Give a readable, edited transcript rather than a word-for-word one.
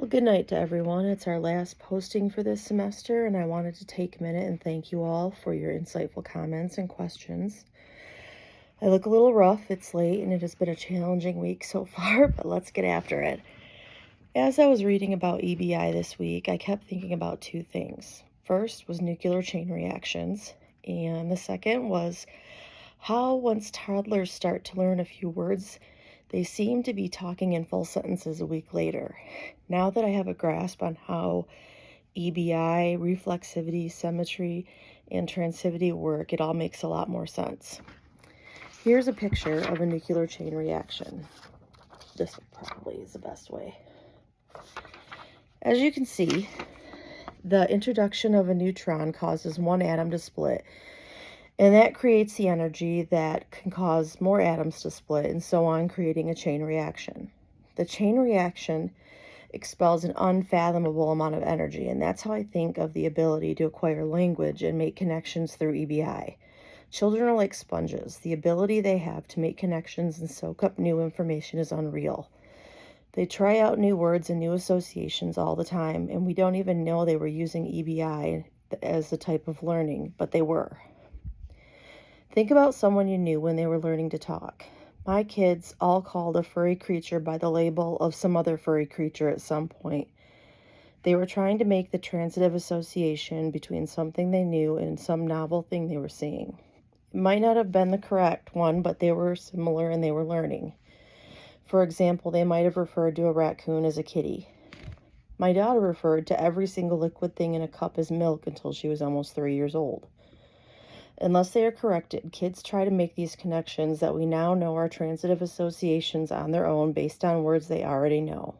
Well, good night to everyone. It's our last posting for this semester, and I wanted to take a minute and thank you all for your insightful comments and questions. I look a little rough, it's late, and it has been a challenging week so far, but let's get after it. As I was reading about EBI this week, I kept thinking about two things. First was nuclear chain reactions, and the second was how once toddlers start to learn a few words, they seem to be talking in full sentences a week later. Now that I have a grasp on how EBI, reflexivity, symmetry, and transivity work, it all makes a lot more sense. Here's a picture of a nuclear chain reaction. This probably is the best way. As you can see, the introduction of a neutron causes one atom to split, and that creates the energy that can cause more atoms to split and so on, creating a chain reaction. The chain reaction expels an unfathomable amount of energy, and that's how I think of the ability to acquire language and make connections through EBI. Children are like sponges. The ability they have to make connections and soak up new information is unreal. They try out new words and new associations all the time, and we don't even know they were using EBI as a type of learning, but they were. Think about someone you knew when they were learning to talk. My kids all called a furry creature by the label of some other furry creature at some point. They were trying to make the transitive association between something they knew and some novel thing they were seeing. It might not have been the correct one, but they were similar and they were learning. For example, they might have referred to a raccoon as a kitty. My daughter referred to every single liquid thing in a cup as milk until she was almost 3 years old. Unless they are corrected, kids try to make these connections that we now know are transitive associations on their own based on words they already know.